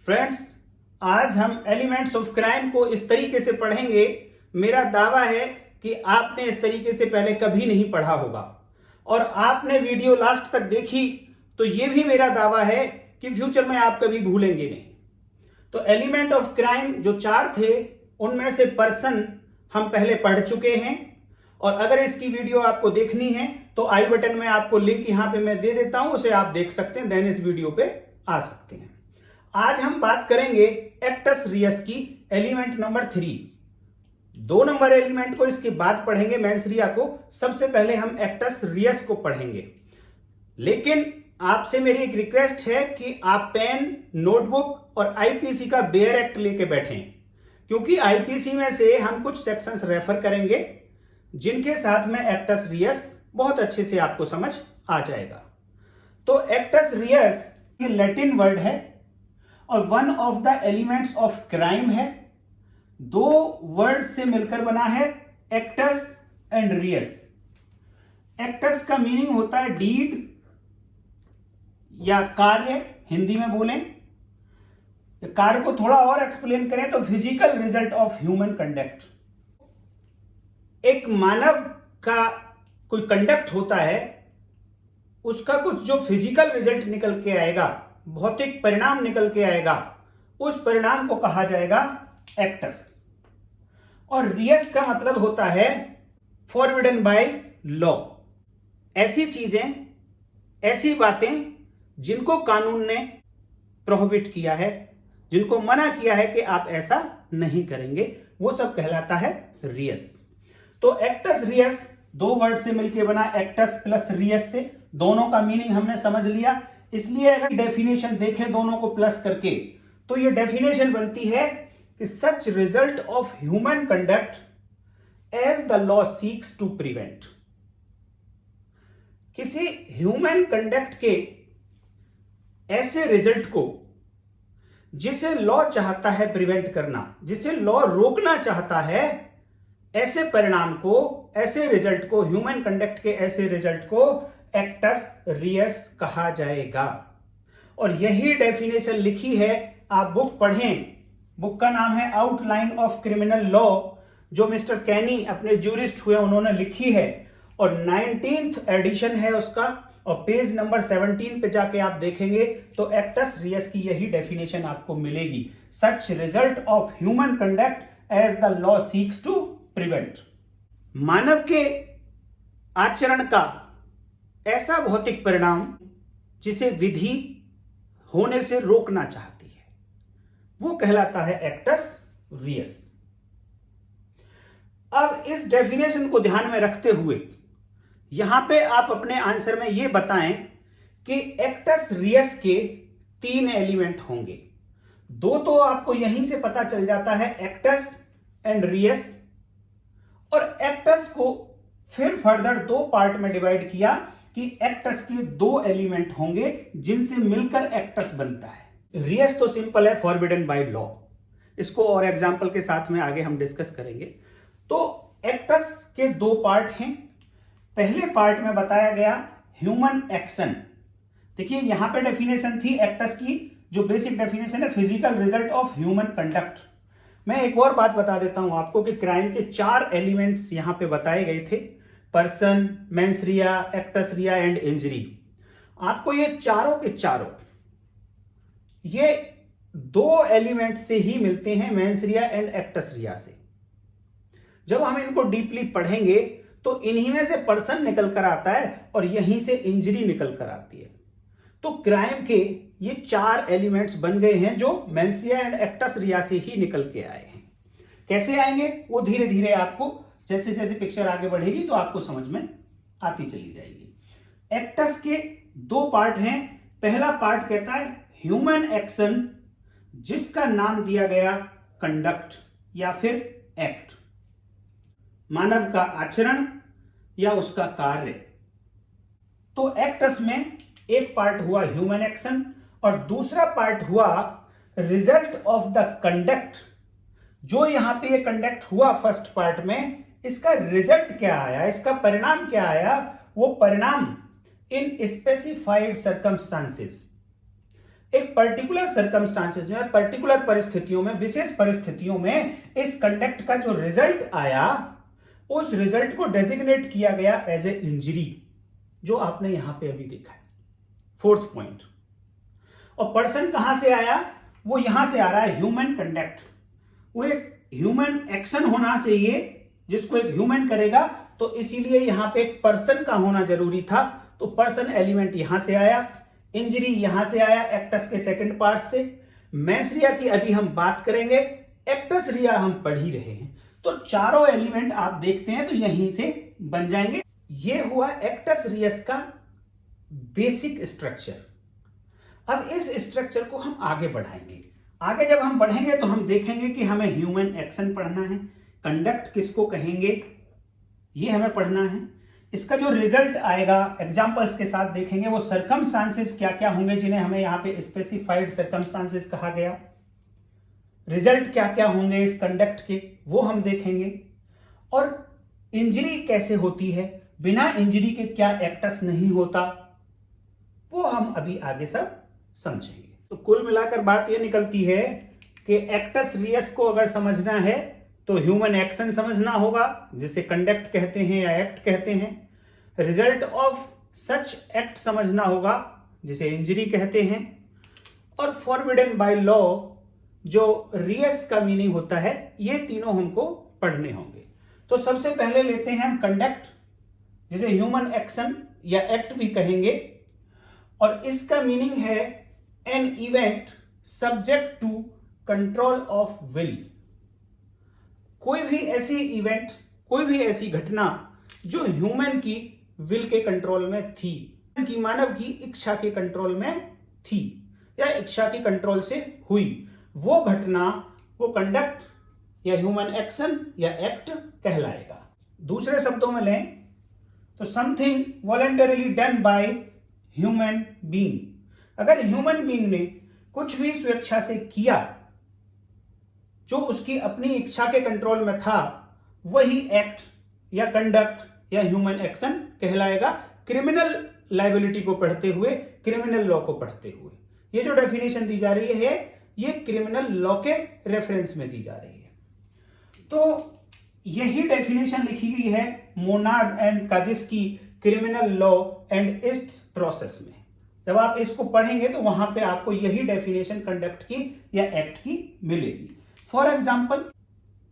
Friends, आज हम elements of crime को इस तरीके से पढ़ेंगे। मेरा दावा है कि आपने इस तरीके से पहले कभी नहीं पढ़ा होगा और आपने वीडियो लास्ट तक देखी तो यह भी मेरा दावा है कि फ्यूचर में आप कभी भूलेंगे नहीं। तो एलिमेंट ऑफ क्राइम जो 4 थे उनमें से पर्सन हम पहले पढ़ चुके हैं और अगर इसकी वीडियो आपको देखनी है तो आई बटन में आपको लिंक यहां पे मैं दे देता हूं, उसे आप देख सकते हैं, देन इस वीडियो पे आ सकते हैं। आज हम बात करेंगे एक्टस रियस की, एलिमेंट नंबर 3। 2 नंबर एलिमेंट को इसके बाद पढ़ेंगे, मेंस रिया को। सबसे पहले हम एक्टस रियस को पढ़ेंगे, लेकिन आपसे मेरी एक रिक्वेस्ट है कि आप पेन, नोटबुक और आईपीसी का बेयर एक्ट लेके बैठें, क्योंकि आईपीसी में से हम कुछ सेक्शंस रेफर करेंगे जिनके साथ में एक्टस रियस बहुत अच्छे से आपको समझ आ जाएगा। तो एक्टस रियस ये लैटिन वर्ड है और one of the elements of crime है। 2 वर्ड से मिलकर बना है एक्टस एंड रियस। एक्टस का मीनिंग होता है डीड या कार्य, हिंदी में बोलें। कार्य को थोड़ा और एक्सप्लेन करें तो physical result of human conduct. एक मानव का कोई कंडक्ट होता है, उसका कुछ जो फिजिकल रिजल्ट निकल के आएगा, भौतिक परिणाम निकल के आएगा, उस परिणाम को कहा जाएगा एक्टस। और रियस का मतलब होता है फॉरबिडन बाय लॉ। ऐसी चीजें, ऐसी बातें जिनको कानून ने प्रोहिबिट किया है, जिनको मना किया है कि आप ऐसा नहीं करेंगे, वो सब कहलाता है रियस। तो एक्टस रियस 2 वर्ड से मिलकर बना, एक्टस प्लस रियस से। दोनों का मीनिंग हमने समझ लिया, इसलिए अगर डेफिनेशन देखें दोनों को प्लस करके तो ये डेफिनेशन बनती है कि such result of human conduct as the law seeks to prevent. किसी ह्यूमन कंडक्ट के ऐसे रिजल्ट को जिसे लॉ चाहता है प्रिवेंट करना, जिसे लॉ रोकना चाहता है, ऐसे परिणाम को, ऐसे रिजल्ट को, ह्यूमन कंडक्ट के ऐसे रिजल्ट को एक्टस रियस कहा जाएगा। और यही डेफिनेशन लिखी है, आप बुक पढ़ें। बुक का नाम है आउटलाइन ऑफ क्रिमिनल लॉ, जो मिस्टर कैनी अपने ज्यूरिस्ट हुए उन्होंने लिखी है और 19th एडिशन है उसका। और पेज नंबर 17 पे जाके आप देखेंगे तो एक्टस रियस की यही डेफिनेशन आपको मिलेगी, such result of human conduct as the law seeks to prevent. मानव के आचरण का ऐसा भौतिक परिणाम जिसे विधि होने से रोकना चाहती है, वो कहलाता है एक्टस रियस। अब इस डेफिनेशन को ध्यान में रखते हुए यहां पे आप अपने आंसर में ये बताएं कि एक्टस रियस के 3 एलिमेंट होंगे। 2 तो आपको यहीं से पता चल जाता है, एक्टस एंड रियस। और एक्टस को फिर फर्दर 2 पार्ट में डिवाइड किया कि एक्टस के 2 एलिमेंट होंगे जिनसे मिलकर एक्टस बनता है। रियस तो सिंपल है, फॉरबिडन बाय लॉ। इसको और एग्जांपल के साथ में आगे हम डिस्कस करेंगे। तो एक्टस के 2 पार्ट हैं। पहले पार्ट में बताया गया ह्यूमन एक्शन। देखिए यहां पे डेफिनेशन थी एक्टस की, जो बेसिक डेफिनेशन है physical result of human conduct. मैं एक और बात बता देता हूं आपको कि क्राइम के 4 एलिमेंट्स यहां पे बताए गए थे, person, mens rea, actus reus and injury. आपको ये चारों के चारों ये 2 एलिमेंट से ही मिलते हैं, मेंस रिया एंड एक्टस रिया से। जब हम इनको डीपली पढ़ेंगे तो इन्हीं में से पर्सन निकल कर आता है और यहीं से इंजरी निकल कर आती है। तो क्राइम के ये 4 एलिमेंट्स बन गए हैं जो मेंस रिया एंड एक्टस रिया से ही निकल के आए हैं। कैसे आएंगे वो धीरे धीरे आपको, जैसे जैसे पिक्चर आगे बढ़ेगी तो आपको समझ में आती चली जाएगी। एक्टस के 2 पार्ट हैं। पहला पार्ट कहता है ह्यूमन एक्शन, जिसका नाम दिया गया कंडक्ट या फिर एक्ट, मानव का आचरण या उसका कार्य। तो एक्टस में एक पार्ट हुआ ह्यूमन एक्शन और दूसरा पार्ट हुआ रिजल्ट ऑफ द कंडक्ट। जो यहां पे ये कंडक्ट हुआ फर्स्ट पार्ट में, इसका रिजल्ट क्या आया, इसका परिणाम क्या आया, वो परिणाम इन स्पेसिफाइड सर्कमस्टांसेस, एक पर्टिकुलर सर्कमस्टांसेस में, पर्टिकुलर परिस्थितियों में, विशेष परिस्थितियों में इस कंडक्ट का जो रिजल्ट आया, उस रिजल्ट को डेजिग्नेट किया गया एज ए इंजरी, जो आपने यहां पे अभी देखा है, फोर्थ पॉइंट। और पर्सन कहां से आया? वो यहां से आ रहा है ह्यूमन कंडक्ट। वो एक ह्यूमन एक्शन होना चाहिए जिसको एक ह्यूमन करेगा, तो इसीलिए यहां पे एक पर्सन का होना जरूरी था। तो पर्सन एलिमेंट यहां से आया, इंजरी यहां से आया एक्टस के सेकंड पार्ट से। मेंस रिया की अभी हम बात करेंगे, एक्टस रिया हम पढ़ ही रहे हैं। तो चारों एलिमेंट आप देखते हैं तो यहीं से बन जाएंगे। ये हुआ एक्टस रियस का बेसिक स्ट्रक्चर। अब इस स्ट्रक्चर को हम आगे बढ़ाएंगे। आगे जब हम बढ़ेंगे तो हम देखेंगे कि हमें ह्यूमन एक्शन पढ़ना है, कंडक्ट किसको कहेंगे ये हमें पढ़ना है। इसका जो रिजल्ट आएगा एग्जांपल्स के साथ देखेंगे, वो सर्कमस्टांसेस क्या क्या होंगे जिन्हें हमें यहां पे स्पेसिफाइड सर्कमस्टांसेस कहा गया। रिजल्ट क्या क्या होंगे इस कंडक्ट के, वो हम देखेंगे। और इंजरी कैसे होती है, बिना इंजरी के क्या एक्टस नहीं होता, वो हम अभी आगे सब समझेंगे। तो कुल मिलाकर बात ये निकलती है कि एक्टस रियस को अगर समझना है तो ह्यूमन एक्शन समझना होगा, जिसे कंडक्ट कहते हैं या एक्ट कहते हैं। रिजल्ट ऑफ सच एक्ट समझना होगा, जिसे इंजरी कहते हैं। और फॉरबिडन बाय लॉ जो रियस का मीनिंग होता है, ये तीनों हमको पढ़ने होंगे। तो सबसे पहले लेते हैं हम कंडक्ट, जिसे ह्यूमन एक्शन या एक्ट भी कहेंगे। और इसका मीनिंग है an event subject to control of will. कोई भी ऐसी इवेंट, कोई भी ऐसी घटना जो ह्यूमन की विल के कंट्रोल में थी, की मानव की इच्छा के कंट्रोल में थी या इच्छा की कंट्रोल से हुई, वो घटना, वो कंडक्ट या ह्यूमन एक्शन या एक्ट कहलाएगा। दूसरे शब्दों में लें तो something voluntarily done by human being. अगर ह्यूमन बीइंग ने कुछ भी स्वेच्छा से किया जो उसकी अपनी इच्छा के कंट्रोल में था, वही एक्ट या कंडक्ट या ह्यूमन एक्शन कहलाएगा। क्रिमिनल लायबिलिटी को पढ़ते हुए, क्रिमिनल लॉ को पढ़ते हुए, ये जो डेफिनेशन दी जा रही है ये क्रिमिनल लॉ के रेफरेंस में दी जा रही है। तो यही डेफिनेशन लिखी गई है मोनार्ड एंड कादिस की criminal law and it's process में। जब आप इसको पढ़ेंगे तो वहां पे आपको यही डेफिनेशन कंडक्ट की या एक्ट की मिलेगी। फॉर एग्जाम्पल,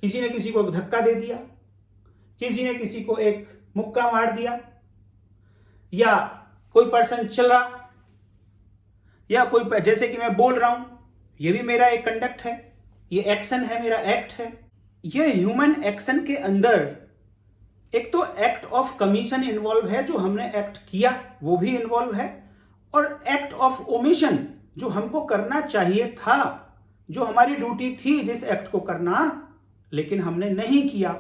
किसी ने किसी को धक्का दे दिया, किसी ने किसी को एक मुक्का मार दिया, या कोई पर्सन चल रहा, या कोई, जैसे कि मैं बोल रहा हूं, ये भी मेरा एक कंडक्ट है, ये एक्शन है, मेरा एक्ट है। ये ह्यूमन एक्शन के अंदर एक तो एक्ट ऑफ कमीशन इन्वॉल्व है, जो हमने एक्ट किया वो भी इन्वॉल्व है, और एक्ट ऑफ ओमिशन जो हमको करना चाहिए था, जो हमारी ड्यूटी थी जिस एक्ट को करना, लेकिन हमने नहीं किया,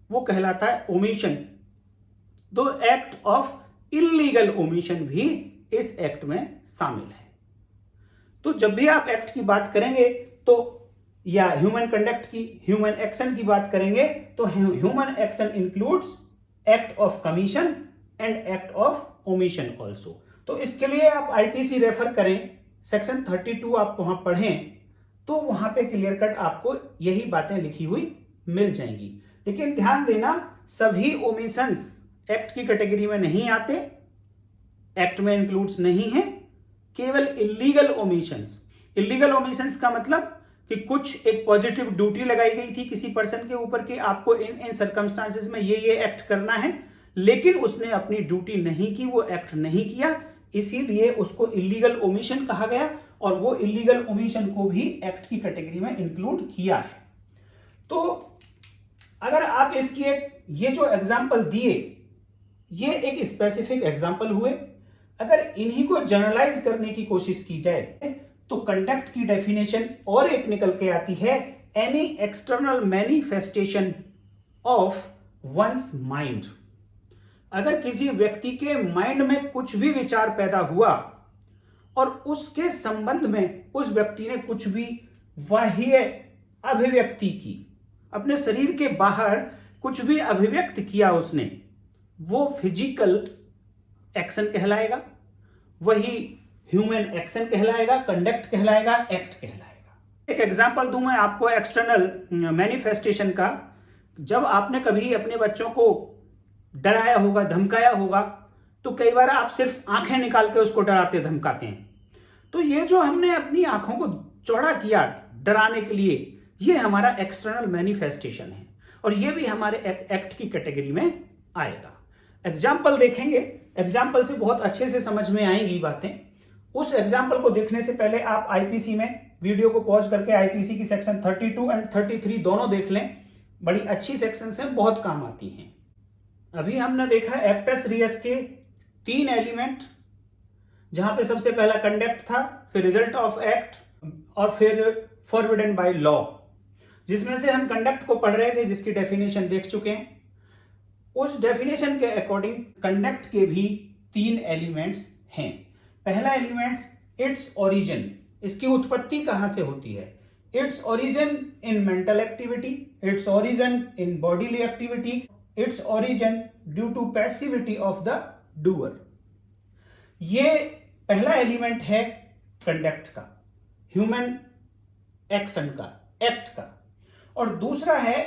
वो कहलाता है ओमिशन। दो एक्ट ऑफ इलीगल ओमिशन भी इस एक्ट में शामिल है। तो जब भी आप एक्ट की बात करेंगे तो, या ह्यूमन कंडक्ट की, ह्यूमन एक्शन की बात करेंगे तो human action includes act of commission and act of omission also. तो इसके लिए आप आईपीसी रेफर करें, सेक्शन 32 आप वहां पढ़ें, तो वहां पे क्लियर कट आपको यही बातें लिखी हुई मिल जाएंगी। लेकिन ध्यान देना, सभी ओमिशंस एक्ट की कैटेगरी में नहीं आते, एक्ट में इंक्लूड्स नहीं है, केवल इलीगल ओमिशंस। इलीगल ओमिशंस का मतलब कि कुछ एक पॉजिटिव ड्यूटी लगाई गई थी किसी पर्सन के ऊपर कि आपको इन इन सर्कमस्टांसेस में ये एक्ट करना है, लेकिन उसने अपनी ड्यूटी नहीं की, वो एक्ट नहीं किया, इसीलिए उसको इलीगल ओमिशन कहा गया, और वो इलीगल ओमिशन को भी एक्ट की कैटेगरी में इंक्लूड किया है। तो अगर आप इसकी एक, ये जो एग्जांपल दिए, ये एक स्पेसिफिक एग्जांपल हुए। अगर इन्हीं को जनरलाइज करने की कोशिश की जाए तो कंडक्ट की डेफिनेशन और एक निकल के आती है, any external manifestation of once mind. अगर किसी व्यक्ति के माइंड में कुछ भी विचार पैदा हुआ और उसके संबंध में उस व्यक्ति ने कुछ भी बाह्य अभिव्यक्ति की, अपने शरीर के बाहर कुछ भी अभिव्यक्त किया उसने, वो फिजिकल एक्शन कहलाएगा। वही ह्यूमन एक्शन कहलाएगा, कंडक्ट कहलाएगा, एक्ट कहलाएगा। एक एग्जांपल दूं मैं आपको एक्सटर्नल मैनिफेस्टेशन का। जब आपने कभी अपने बच्चों को डराया होगा, धमकाया होगा, तो कई बार आप सिर्फ आंखें निकाल के उसको डराते धमकाते हैं। तो ये जो हमने अपनी आंखों को चौड़ा किया डराने के लिए, ये हमारा एक्सटर्नल मैनिफेस्टेशन है और ये भी हमारे एक्ट की कैटेगरी में आएगा। एग्जाम्पल देखेंगे, एग्जाम्पल से बहुत अच्छे से समझ में आएंगी बातें। उस एग्जाम्पल को देखने से पहले आप आईपीसी में वीडियो को पॉज करके आईपीसी की सेक्शन 32 एंड 33 दोनों देख लें। बड़ी अच्छी सेक्शंस हैं, बहुत काम आती हैं। अभी हमने देखा एक्टस रियस के 3 एलिमेंट, जहां पे सबसे पहला कंडक्ट था, फिर रिजल्ट ऑफ एक्ट और फिर फॉरबिडन बाय लॉ, जिसमें से हम कंडक्ट को पढ़ रहे थे, जिसकी डेफिनेशन देख चुके हैं। उस डेफिनेशन के अकॉर्डिंग कंडक्ट के भी 3 एलिमेंट्स हैं। पहला एलिमेंट्स इट्स ओरिजिन, इसकी उत्पत्ति कहां से होती है। Its origin in mental activity, its origin in bodily activity, its origin due to passivity of the doer. ये पहला एलिमेंट है कंडक्ट का, ह्यूमन एक्शन का, एक्ट का। और दूसरा है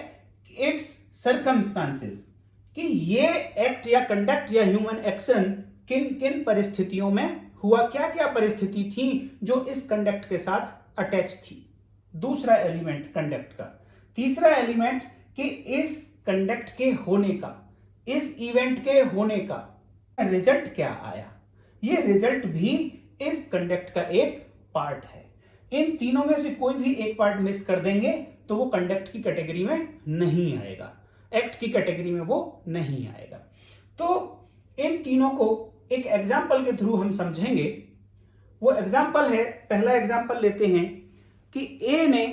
इट्स सर्कमस्टांसेस, कि ये एक्ट या कंडक्ट या ह्यूमन एक्शन किन किन परिस्थितियों में हुआ, क्या क्या परिस्थिति थी जो इस कंडक्ट के साथ अटैच थी। दूसरा एलिमेंट कंडक्ट का। तीसरा एलिमेंट कि इस कंडक्ट के होने का, इस इवेंट के होने का रिजल्ट क्या आया। ये रिजल्ट भी इस कंडक्ट का एक पार्ट है। इन तीनों में से कोई भी एक पार्ट मिस कर देंगे तो वो कंडक्ट की कैटेगरी में नहीं आएगा, एक्ट की कैटेगरी में वो नहीं आएगा। तो इन तीनों को एक एग्जाम्पल के थ्रू हम समझेंगे। वो एग्जाम्पल है, पहला एग्जाम्पल लेते हैं कि ए ने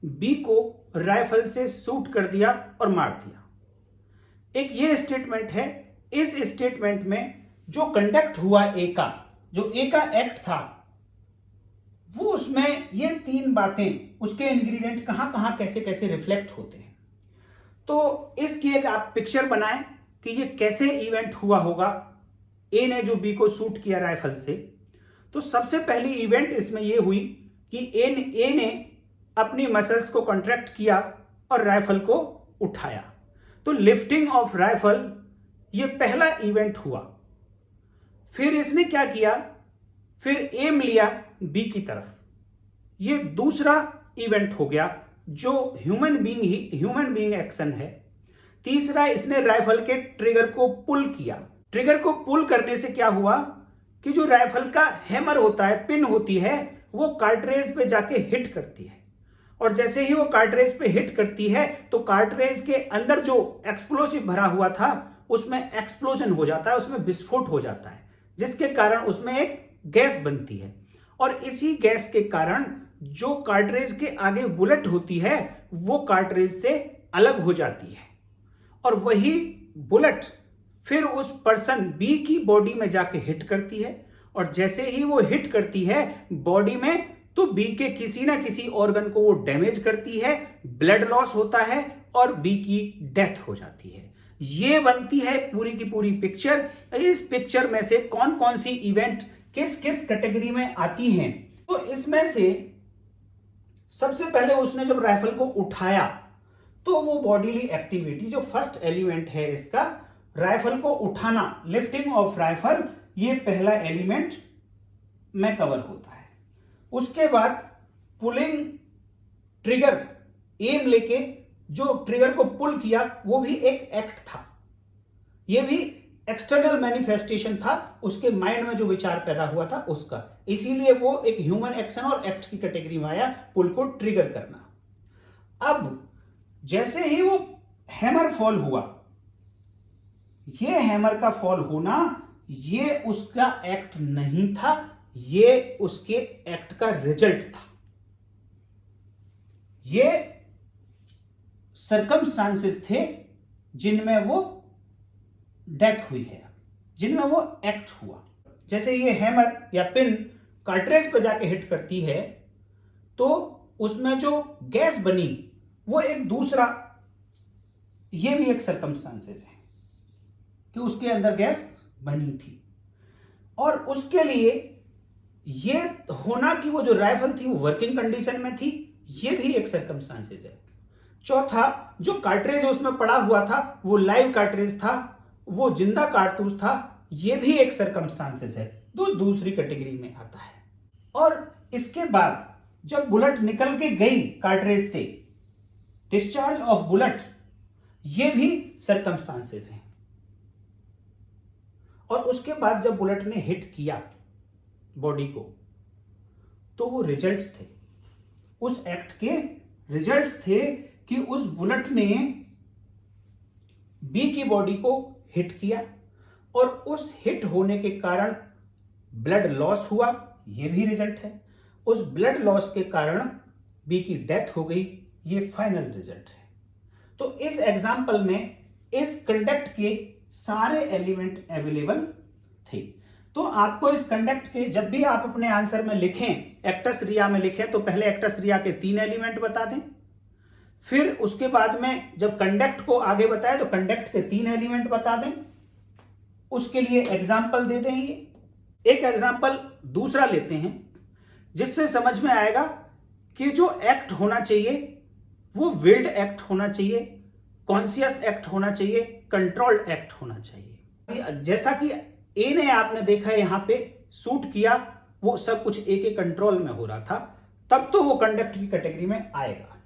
बी को राइफल से शूट कर दिया और मार दिया। एक ये स्टेटमेंट है। इस स्टेटमेंट में जो कंडक्ट हुआ ए का, जो ए का एक्ट था, वो उसमें ये 3 बातें, उसके इंग्रेडिएंट कहां कहां कैसे कैसे रिफ्लेक्ट होते हैं। तो इसकी एक आप पिक्चर बनाएं कि ये कैसे इवेंट हुआ होगा। ए ने जो बी को शूट किया राइफल से, तो सबसे पहली इवेंट इसमें ये हुई कि ए ने अपनी मसल्स को कॉन्ट्रैक्ट किया और राइफल को उठाया। तो लिफ्टिंग ऑफ राइफल ये पहला इवेंट हुआ। फिर इसने क्या किया, फिर एम लिया बी की तरफ, ये दूसरा इवेंट हो गया जो ह्यूमन बीइंग एक्शन है। तीसरा, इसने राइफल के ट्रिगर को पुल किया। ट्रिगर को पुल करने से क्या हुआ कि जो राइफल का हैमर होता है, पिन होती है, वो कार्ट्रेज पे जाके हिट करती है। और जैसे ही वो कार्ट्रेज पे हिट करती है तो कार्ट्रेज के अंदर जो एक्सप्लोसिव भरा हुआ था उसमें एक्सप्लोजन हो जाता है, उसमें विस्फोट हो जाता है, जिसके कारण उसमें एक गैस बनती है। और इसी गैस के कारण जो कार्ट्रेज के आगे बुलेट होती है वो कार्ट्रेज से अलग हो जाती है और वही बुलेट फिर उस पर्सन बी की बॉडी में जाके हिट करती है। और जैसे ही वो हिट करती है बॉडी में, तो बी के किसी ना किसी ऑर्गन को वो डैमेज करती है, ब्लड लॉस होता है और बी की डेथ हो जाती है। ये बनती है पूरी की पूरी पिक्चर। इस पिक्चर में से कौन कौन सी इवेंट किस किस कैटेगरी में आती हैं। तो इसमें से सबसे पहले उसने जब राइफल को उठाया तो वो बॉडीली एक्टिविटी, जो फर्स्ट एलिमेंट है इसका, राइफल को उठाना, लिफ्टिंग ऑफ राइफल, ये पहला एलिमेंट में कवर होता है। उसके बाद पुलिंग ट्रिगर, एम लेके जो ट्रिगर को पुल किया, वो भी एक एक्ट था। ये भी एक्सटर्नल मैनिफेस्टेशन था, उसके माइंड में जो विचार पैदा हुआ था उसका। इसीलिए वो एक ह्यूमन एक्शन और एक्ट की कैटेगरी में आया, पुल को ट्रिगर करना। अब जैसे ही वो हैमर फॉल हुआ, ये हैमर का फॉल होना ये उसका एक्ट नहीं था, ये उसके एक्ट का रिजल्ट था। ये सर्कमस्टांसेस थे जिनमें वो डेथ हुई है, जिनमें वो एक्ट हुआ। जैसे ये हैमर या पिन कार्ट्रेज पर जाके हिट करती है तो उसमें जो गैस बनी वो एक दूसरा, ये भी एक सर्कमस्टांसेस है कि उसके अंदर गैस बनी थी। और उसके लिए ये होना कि वो जो राइफल थी वो वर्किंग कंडीशन में थी, ये भी एक सर्कमस्टांसेस है। चौथा, जो कार्ट्रिज उसमें पड़ा हुआ था वो लाइव कार्ट्रिज था, वो जिंदा कारतूस था, ये भी एक सर्कमस्टांसेस है, तो दूसरी कैटेगरी में आता है। और इसके बाद जब बुलेट निकल के गई कार्ट्रिज से, डिस्चार्ज ऑफ बुलेट, ये भी सर्कमस्टांसेस हैं। और उसके बाद जब बुलेट ने हिट किया बॉडी को, तो वो रिजल्ट्स थे, उस एक्ट के रिजल्ट्स थे कि उस बुलेट ने बी की बॉडी को हिट किया और उस हिट होने के कारण ब्लड लॉस हुआ, ये भी रिजल्ट है। उस ब्लड लॉस के कारण बी की डेथ हो गई, ये फाइनल रिजल्ट है। तो इस एग्जाम्पल में इस कंडक्ट के सारे एलिमेंट अवेलेबल थे। तो आपको इस कंडक्ट के जब भी आप अपने आंसर में लिखें, एक्टस रिया में लिखें, तो पहले एक्टस रिया के 3 एलिमेंट बता दें, फिर उसके बाद में जब कंडक्ट को आगे बताए तो कंडक्ट के 3 एलिमेंट बता दें, उसके लिए एग्जाम्पल दे दें। ये एक एग्जाम्पल दूसरा लेते हैं जिससे समझ में आएगा कि जो एक्ट होना चाहिए वो विल्ड एक्ट होना चाहिए, कॉन्शियस एक्ट होना चाहिए, कंट्रोल्ड एक्ट होना चाहिए। जैसा कि ए ने आपने देखा यहां पे शूट किया, वो सब कुछ ए के कंट्रोल में हो रहा था, तब तो वो कंडक्ट की कैटेगरी में आएगा।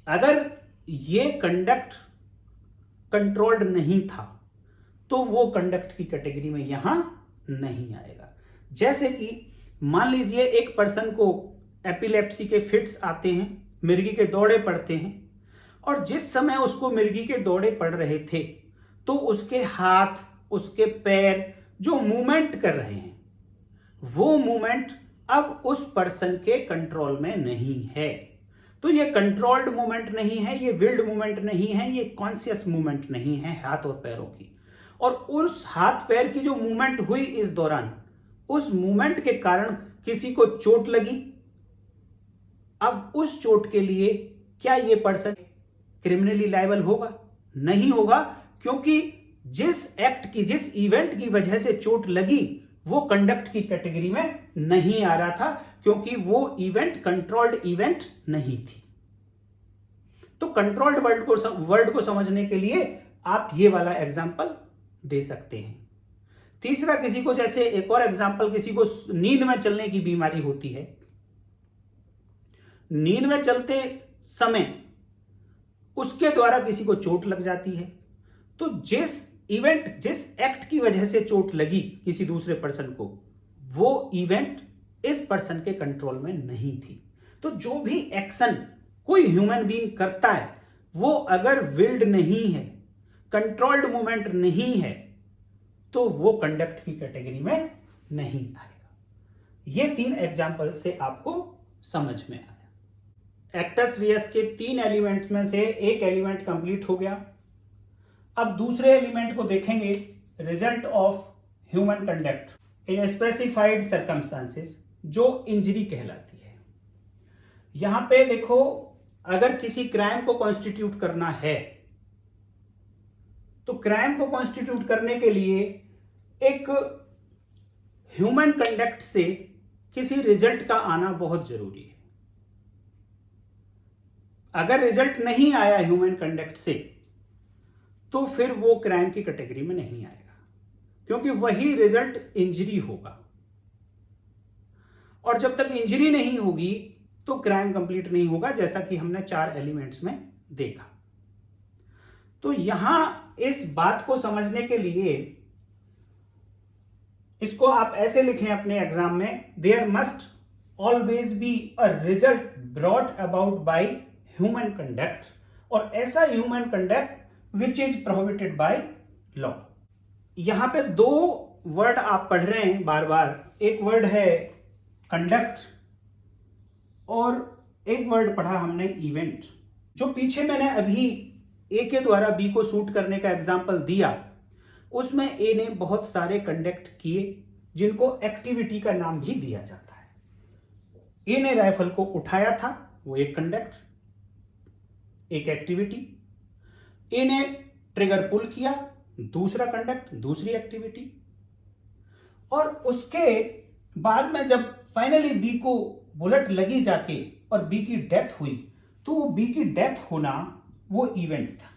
अगर ये कंडक्ट कंट्रोल्ड नहीं था तो वो कंडक्ट की कैटेगरी में यहां नहीं आएगा। जैसे कि मान लीजिए एक पर्सन को एपिलेप्सी के फिट्स आते हैं, मिर्गी के दौरे पड़ते हैं, और जिस समय उसको मिर्गी के दौरे पड़ रहे थे तो उसके हाथ, उसके पैर जो मूवमेंट कर रहे हैं, वो मूवमेंट अब उस पर्सन के कंट्रोल में नहीं है। तो ये कंट्रोल्ड मूवमेंट नहीं है, ये विल्ड मूवमेंट नहीं है, ये कॉन्शियस मूवमेंट नहीं है हाथ और पैरों की। और उस हाथ पैर की जो मूवमेंट हुई इस दौरान, उस मूवमेंट के कारण किसी को चोट लगी, अब उस चोट के लिए क्या ये पर्सन क्रिमिनली लायबल होगा? नहीं होगा, क्योंकि जिस एक्ट की, जिस इवेंट की वजह से चोट लगी वो कंडक्ट की कैटेगरी में नहीं आ रहा था, क्योंकि वो इवेंट कंट्रोल्ड इवेंट नहीं थी। तो कंट्रोल्ड वर्ड को समझने के लिए आप ये वाला एग्जांपल दे सकते हैं। तीसरा, किसी को, जैसे एक और एग्जांपल, किसी को नींद में चलने की बीमारी होती है, नींद में चलते समय उसके द्वारा किसी को चोट लग जाती है, तो जिस इवेंट, जिस एक्ट की वजह से चोट लगी किसी दूसरे पर्सन को, वो इवेंट इस पर्सन के कंट्रोल में नहीं थी। तो जो भी एक्शन कोई ह्यूमन बीइंग करता है वो अगर विल्ड नहीं है, कंट्रोल्ड मूवमेंट नहीं है, तो वो कंडक्ट की कैटेगरी में नहीं आएगा। ये 3 एग्जाम्पल से आपको समझ में आया। एक्टस रियस के 3 एलिमेंट्स में से एक एलिमेंट कंप्लीट हो गया। अब दूसरे एलिमेंट को देखेंगे, result of human conduct in specified circumstances, जो इंजरी कहलाती है। यहां पे देखो, अगर किसी क्राइम को कॉन्स्टिट्यूट करना है तो क्राइम को कॉन्स्टिट्यूट करने के लिए एक ह्यूमन कंडक्ट से किसी रिजल्ट का आना बहुत जरूरी है। अगर रिजल्ट नहीं आया ह्यूमन कंडक्ट से तो फिर वो क्राइम की कैटेगरी में नहीं आएगा, क्योंकि वही रिजल्ट इंजरी होगा। और जब तक इंजरी नहीं होगी तो क्राइम कंप्लीट नहीं होगा, जैसा कि हमने 4 एलिमेंट्स में देखा। तो यहां इस बात को समझने के लिए इसको आप ऐसे लिखें अपने एग्जाम में, there must always be a result brought about by human conduct, और ऐसा human conduct which is prohibited by law. यहां पे 2 वर्ड आप पढ़ रहे हैं बार बार, एक वर्ड है कंडक्ट और एक वर्ड पढ़ा हमने इवेंट। जो पीछे मैंने अभी ए के द्वारा बी को शूट करने का एग्जाम्पल दिया, उसमें ए ने बहुत सारे कंडक्ट किए जिनको एक्टिविटी का नाम भी दिया जाता है। ए ने राइफल को उठाया था, वो एक कंडक्ट, एक एक्टिविटी। ए ने ट्रिगर पुल किया, दूसरा कंडक्ट, दूसरी एक्टिविटी। और उसके बाद में जब फाइनली बी को बुलेट लगी जाके और बी की डेथ हुई, तो वो बी की डेथ होना वो इवेंट था।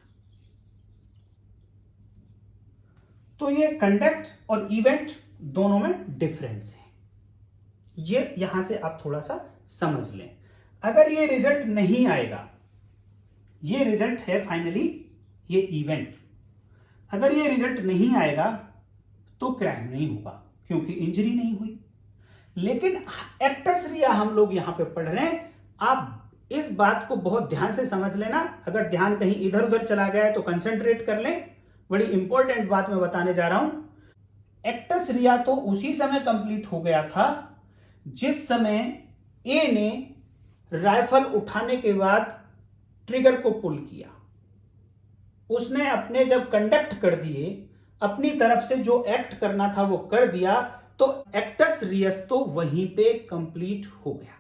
तो ये कंडक्ट और इवेंट दोनों में डिफरेंस है, ये यहां से आप थोड़ा सा समझ लें। अगर ये रिजल्ट नहीं आएगा, ये रिजल्ट है फाइनली ये इवेंट, अगर ये रिजल्ट नहीं आएगा तो क्राइम नहीं होगा क्योंकि इंजरी नहीं हुई। लेकिन एक्टस रिया हम लोग यहां पे पढ़ रहे हैं, आप इस बात को बहुत ध्यान से समझ लेना। अगर ध्यान कहीं इधर उधर चला गया है तो कंसंट्रेट कर लें, बड़ी इंपॉर्टेंट बात मैं बताने जा रहा हूं। एक्टस रिया तो उसी समय कंप्लीट हो गया था जिस समय ए ने राइफल उठाने के बाद ट्रिगर को पुल किया। उसने अपने जब कंडक्ट कर दिए, अपनी तरफ से जो एक्ट करना था वो कर दिया, तो एक्टस रियस तो वहीं पे कंप्लीट हो गया।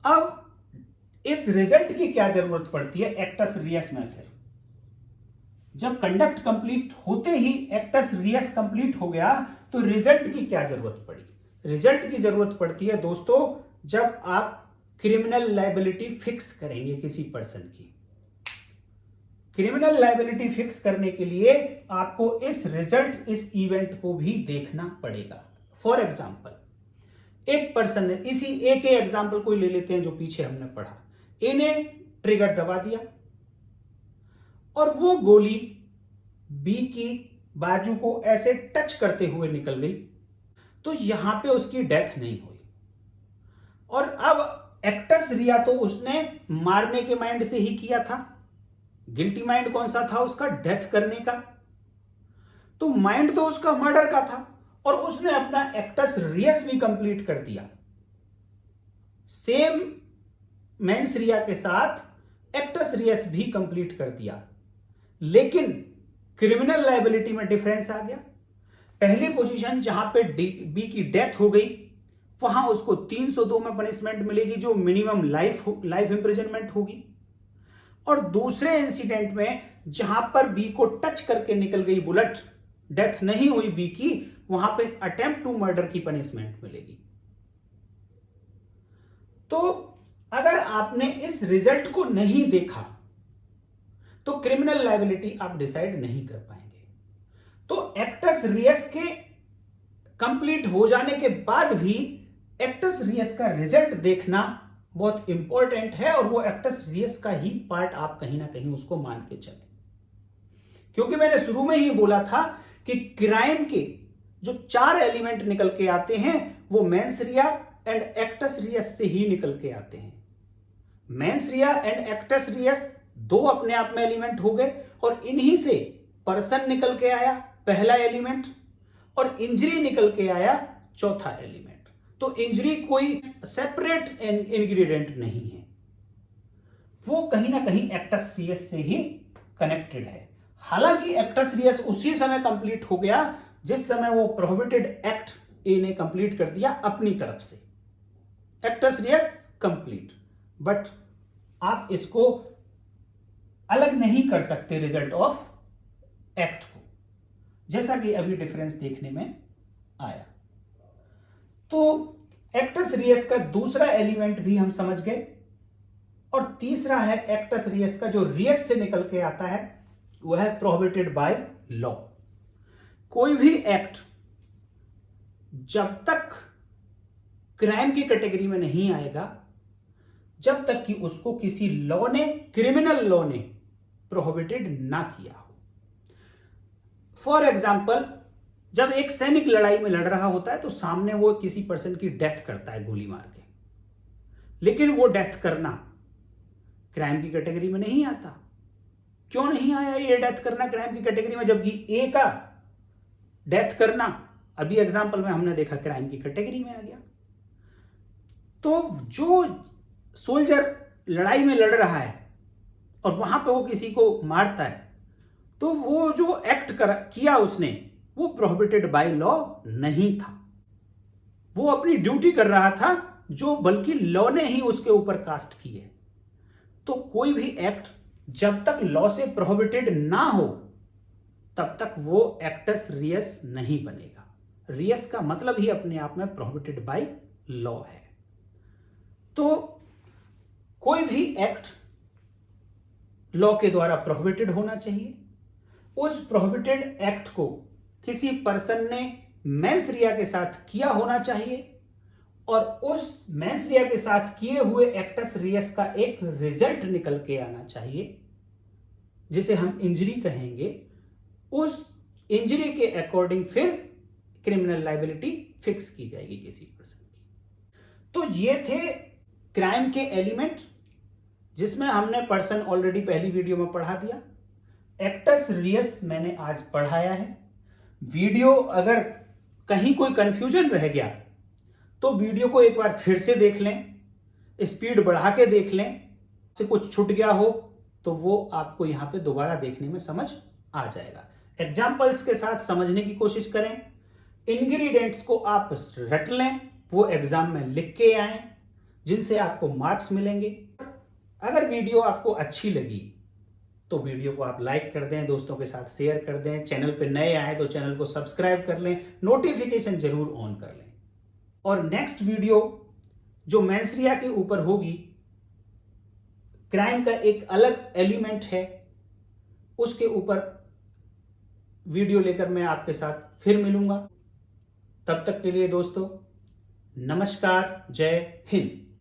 अब इस रिजल्ट की क्या जरूरत पड़ती है एक्टस रियस में? फिर जब कंडक्ट कंप्लीट होते ही एक्टस रियस कंप्लीट हो गया, तो रिजल्ट की क्या जरूरत पड़ी? रिजल्ट की जरूरत पड़ती है दोस्तों जब आप क्रिमिनल लायबिलिटी फिक्स करेंगे किसी पर्सन की। क्रिमिनल लायबिलिटी फिक्स करने के लिए आपको इस रिजल्ट, इस इवेंट को भी देखना पड़ेगा। फॉर एग्जाम्पल, एक पर्सन ने, इसी ए के एग्जाम्पल को ले लेते हैं जो पीछे हमने पढ़ा। ए ने ट्रिगर दबा दिया और वो गोली बी की बाजू को ऐसे टच करते हुए निकल गई, तो यहां पे उसकी डेथ नहीं हुई। और अब एक्टस रिया तो उसने मारने के माइंड से ही किया था, गिल्टी माइंड कौन सा था उसका? डेथ करने का। तो माइंड तो उसका मर्डर का था और उसने अपना एक्टस रियस भी कंप्लीट कर दिया। सेम मेंस रिया के साथ एक्टस रियस भी कंप्लीट कर दिया, लेकिन क्रिमिनल लायबिलिटी में डिफरेंस आ गया। पहली पोजीशन जहां पे बी की डेथ हो गई, वहां उसको 302 में पनिशमेंट मिलेगी जो मिनिमम लाइफ इंप्रिजनमेंट होगी। और दूसरे इंसिडेंट में जहां पर बी को टच करके निकल गई बुलेट, डेथ नहीं हुई बी की, वहां पे अटेम्प्ट टू मर्डर की पनिशमेंट मिलेगी। तो अगर आपने इस रिजल्ट को नहीं देखा तो क्रिमिनल लायबिलिटी आप डिसाइड नहीं कर पाएंगे। तो एक्टस रियस के कंप्लीट हो जाने के बाद भी एक्टस रियस का रिजल्ट देखना बहुत इंपॉर्टेंट है, और वो एक्टस रियस का ही पार्ट आप कहीं ना कहीं उसको मान के चले। क्योंकि मैंने शुरू में ही बोला था कि क्राइम के जो 4 एलिमेंट निकल के आते हैं वो mains Riya and acts Reis से ही निकल के आते हैं। Mains Riya and acts Reis 2 अपने आप में एलिमेंट हो गए, और इन्हीं से पर्सन निकल के आया पहला एलिमेंट, और इंजरी निकल के आया चौथा एलिमेंट। तो इंजरी कोई सेपरेट इंग्रेडिएंट नहीं है, वो कहीं ना कहीं एक्टस रियस से ही कनेक्टेड है। हालांकि एक्टस रियस उसी समय कंप्लीट हो गया जिस समय वो प्रोहिबिटेड एक्ट ए ने कंप्लीट कर दिया अपनी तरफ से। एक्टस रियस कंप्लीट, बट आप इसको अलग नहीं कर सकते रिजल्ट ऑफ एक्ट को, जैसा कि अभी डिफरेंस देखने में आया। तो एक्टस रियस का दूसरा एलिमेंट भी हम समझ गए, और तीसरा है एक्टस रियस का जो रियस से निकल के आता है, वह है प्रोहिबिटेड बाय लॉ। कोई भी एक्ट जब तक क्राइम की कैटेगरी में नहीं आएगा, जब तक कि उसको किसी लॉ ने, क्रिमिनल लॉ ने प्रोहिबिटेड ना किया हो। फॉर एग्जाम्पल, जब एक सैनिक लड़ाई में लड़ रहा होता है तो सामने वो किसी पर्सन की डेथ करता है गोली मार के, लेकिन वो डेथ करना क्राइम की कैटेगरी में नहीं आता। क्यों नहीं आया ये डेथ करना क्राइम की कैटेगरी में, जबकि ए का डेथ करना अभी एग्जाम्पल में हमने देखा क्राइम की कैटेगरी में आ गया। तो जो सोल्जर लड़ाई में लड़ रहा है और वहां पे वो किसी को मारता है, तो वो जो एक्ट किया उसने, वो प्रोहिबिटेड बाय लॉ नहीं था। वो अपनी ड्यूटी कर रहा था, जो बल्कि लॉ ने ही उसके ऊपर कास्ट की है। तो कोई भी एक्ट जब तक लॉ से प्रोहिबिटेड ना हो, तब तक वो एक्टस रियस नहीं बनेगा। रियस का मतलब ही अपने आप में प्रोहिबिटेड बाय लॉ है। तो कोई भी एक्ट लॉ के द्वारा प्रोहिबिटेड होना चाहिए। उस प्रोहिबिटेड एक्ट को किसी पर्सन ने मेंस रिया के साथ किया होना चाहिए और उस मेंस रिया के साथ किए हुए एक्टस रियस का एक रिजल्ट निकल के आना चाहिए, जिसे हम इंजरी कहेंगे। उस इंजरी के अकॉर्डिंग फिर क्रिमिनल लायबिलिटी फिक्स की जाएगी किसी पर्सन की। तो ये थे क्राइम के एलिमेंट, जिसमें हमने पर्सन ऑलरेडी पहली वीडियो में पढ़ा दिया। एक्टस रियस मैंने आज पढ़ाया है। वीडियो अगर कहीं कोई कंफ्यूजन रह गया तो वीडियो को एक बार फिर से देख लें, स्पीड बढ़ा के देख लें, से कुछ छूट गया हो तो वो आपको यहां पे दोबारा देखने में समझ आ जाएगा। एग्जाम्पल्स के साथ समझने की कोशिश करें। इंग्रेडिएंट्स को आप रट लें, वो एग्जाम में लिख के आए, जिनसे आपको मार्क्स मिलेंगे। अगर वीडियो आपको अच्छी लगी तो वीडियो को आप लाइक कर दें, दोस्तों के साथ शेयर कर दें। चैनल पे नए आए तो चैनल को सब्सक्राइब कर लें, नोटिफिकेशन जरूर ऑन कर लें। और नेक्स्ट वीडियो जो मेंस रिया के ऊपर होगी, क्राइम का एक अलग एलिमेंट है, उसके ऊपर वीडियो लेकर मैं आपके साथ फिर मिलूंगा। तब तक के लिए दोस्तों नमस्कार, जय हिंद।